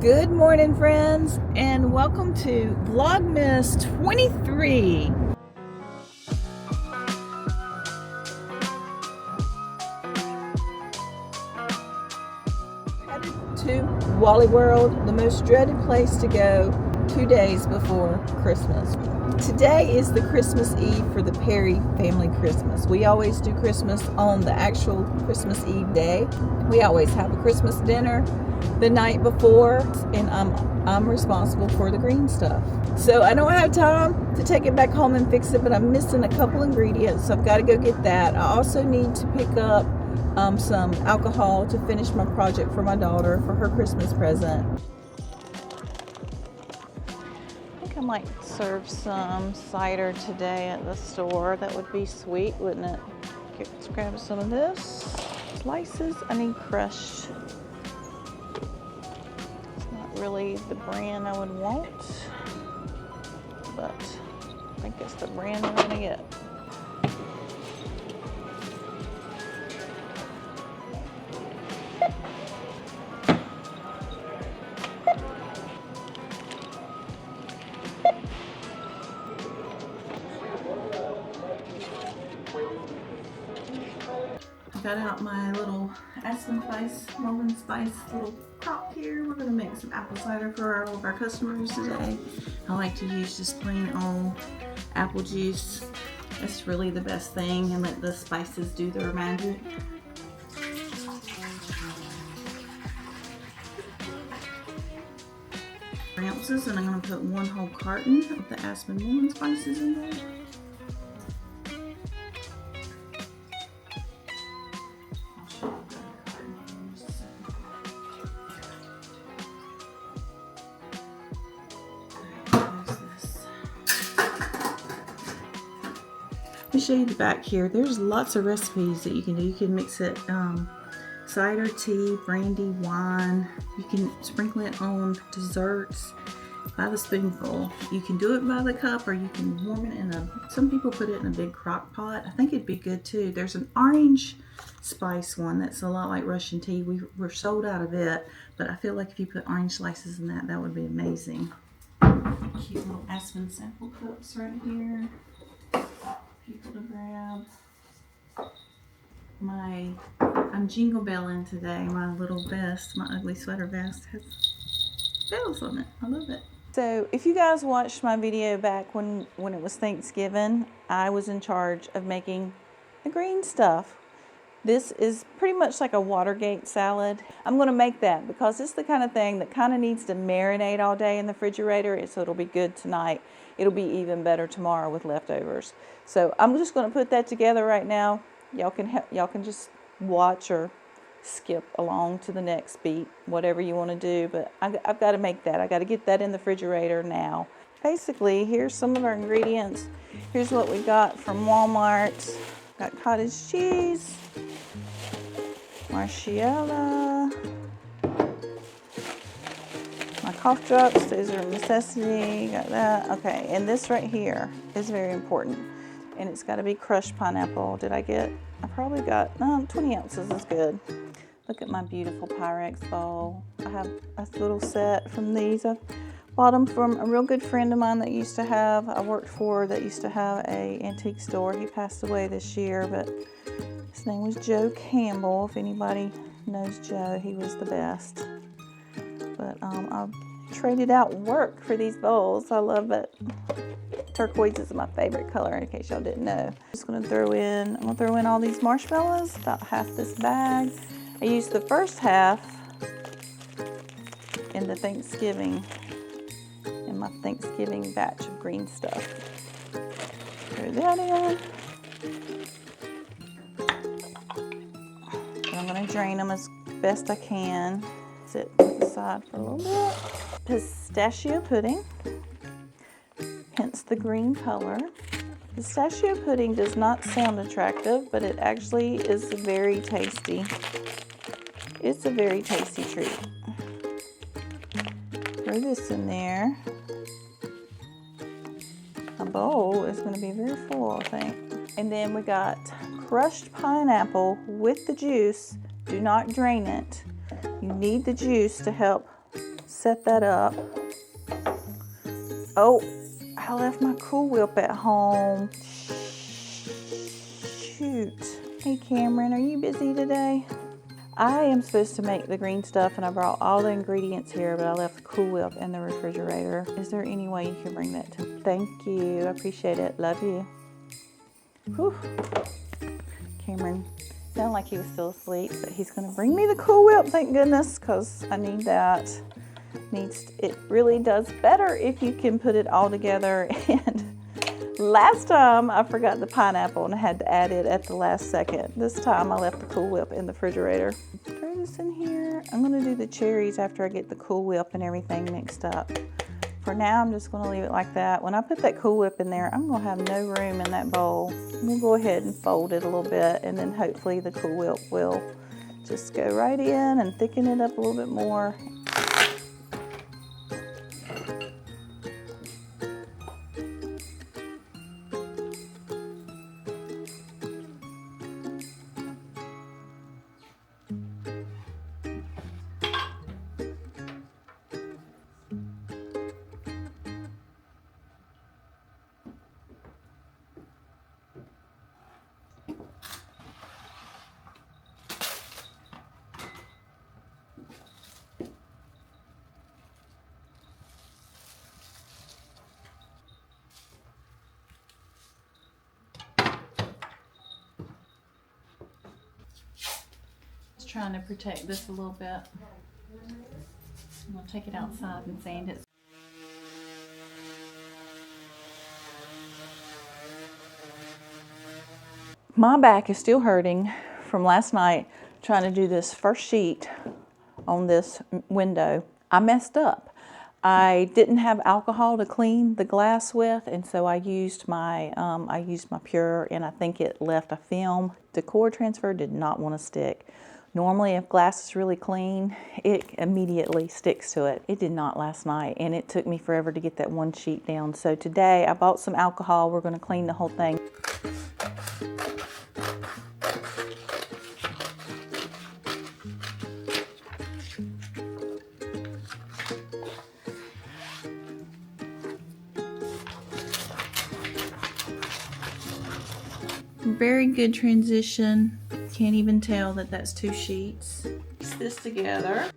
Good morning, friends, and welcome to Vlogmas 23. Headed to Wally World, the most dreaded place to go 2 days before Christmas. Today is the Christmas Eve for the Perry family Christmas. We always do Christmas on the actual Christmas Eve day. We always have a Christmas dinner the night before, and I'm responsible for the green stuff. So I don't have time to take it back home and fix it, but I'm missing a couple ingredients, so I've got to go get that. I also need to pick up some alcohol to finish my project for my daughter for her Christmas present. I think I might serve some cider today at the store. That would be sweet, wouldn't it? Okay, let's grab some of this. Slices, I need crushed. Really the brand I would want, but I think it's the brand we're gonna get. I got out my little Aspen Spice, Mullen Spice little crock here. We're gonna make some apple cider for all of our customers today. I like to use just plain old apple juice. That's really the best thing, and let the spices do their magic. Ounces, and I'm gonna put 1 whole carton of the Aspen Mullen spices in there. Let me show you the back here. There's lots of recipes that you can do. You can mix it cider, tea, brandy, wine. You can sprinkle it on desserts by the spoonful. You can do it by the cup, or you can warm it in some people put it in a big crock pot. I think it'd be good too. There's an orange spice one that's a lot like Russian tea. We're sold out of it, but I feel like if you put orange slices in that would be amazing. Cute little Aspen sample cups right here. People to grab. I'm jingle belling today. My little vest, my ugly sweater vest, has bells on it. I love it. So if you guys watched my video back when it was Thanksgiving, I was in charge of making the green stuff. This is pretty much like a Watergate salad. I'm going to make that because it's the kind of thing that kind of needs to marinate all day in the refrigerator, so it'll be good tonight. It'll be even better tomorrow with leftovers. So I'm just going to put that together right now. Y'all can just watch or skip along to the next beat, whatever you want to do. But I've got to make that. I got to get that in the refrigerator now. Basically, here's some of our ingredients. Here's what we got from Walmart. Got cottage cheese, marshmallow, my cough drops, those are a necessity, got that. Okay, and this right here is very important, and it's got to be crushed pineapple. I probably got 20 ounces is good. Look at my beautiful Pyrex bowl. I have a little set from these. I bought them from a real good friend of mine that used to have a antique store. He passed away this year, but his name was Joe Campbell. If anybody knows Joe, he was the best. But I traded out work for these bowls. I love it. Turquoise is my favorite color, in case y'all didn't know. I'm gonna throw in all these marshmallows, about half this bag. I used the first half in my Thanksgiving batch of green stuff. Throw that in. And I'm gonna drain them as best I can. Sit aside for a little bit. Pistachio pudding, hence the green color. Pistachio pudding does not sound attractive, but it actually is very tasty. It's a very tasty treat. Throw this in there. My bowl is going to be very full, I think. And then we got crushed pineapple with the juice. Do not drain it. You need the juice to help set that up. Oh, I left my Cool Whip at home. Shoot. Hey Cameron, are you busy today? I am supposed to make the green stuff and I brought all the ingredients here, but I left the Cool Whip in the refrigerator. Is there any way you can bring that to me? Thank you, I appreciate it, love you. Whew. Cameron sounded like he was still asleep, but he's gonna bring me the Cool Whip, thank goodness, because I need that. It really does better if you can put it all together. And last time I forgot the pineapple and I had to add it at the last second. This time I left the Cool Whip in the refrigerator. Throw this in here. I'm gonna do the cherries after I get the Cool Whip and everything mixed up. For now, I'm just gonna leave it like that. When I put that Cool Whip in there, I'm gonna have no room in that bowl. We'll go ahead and fold it a little bit, and then hopefully the Cool Whip will just go right in and thicken it up a little bit more. Trying to protect this a little bit. I'm gonna take it outside and sand it. My back is still hurting from last night trying to do this first sheet on this window. I messed up. I didn't have alcohol to clean the glass with, and so I used my Pure, and I think it left a film. The cord transfer did not want to stick. Normally, if glass is really clean, it immediately sticks to it. It did not last night, and it took me forever to get that one sheet down. So today, I bought some alcohol. We're going to clean the whole thing. Very good transition. Can't even tell that that's two sheets. Piece this together.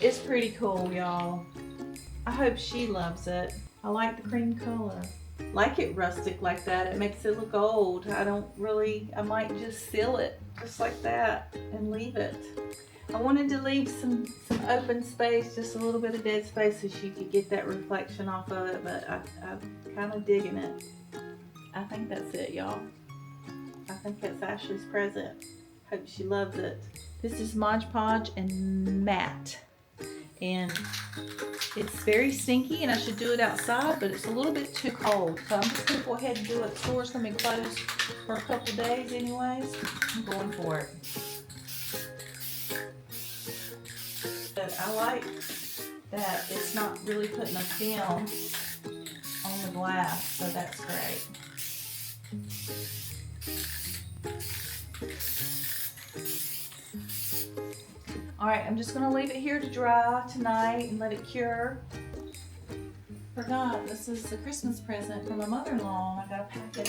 It's pretty cool, y'all. I hope she loves it. I like the cream color. Like it rustic like that. It makes it look old. I might just seal it just like that and leave it. I wanted to leave some open space, just a little bit of dead space so she could get that reflection off of it, but I'm kind of digging it. I think that's it, y'all. I think that's Ashley's present. Hope she loves it. This is Mod Podge and Matte. And it's very stinky and I should do it outside, but it's a little bit too cold. So I'm just going to go ahead and do it. Store's going to be closed for a couple days anyways. I'm going for it. But I like that it's not really putting a film on the glass, so that's great. Alright, I'm just going to leave it here to dry tonight and let it cure. Forgot, this is a Christmas present from my mother-in-law. I got to pack it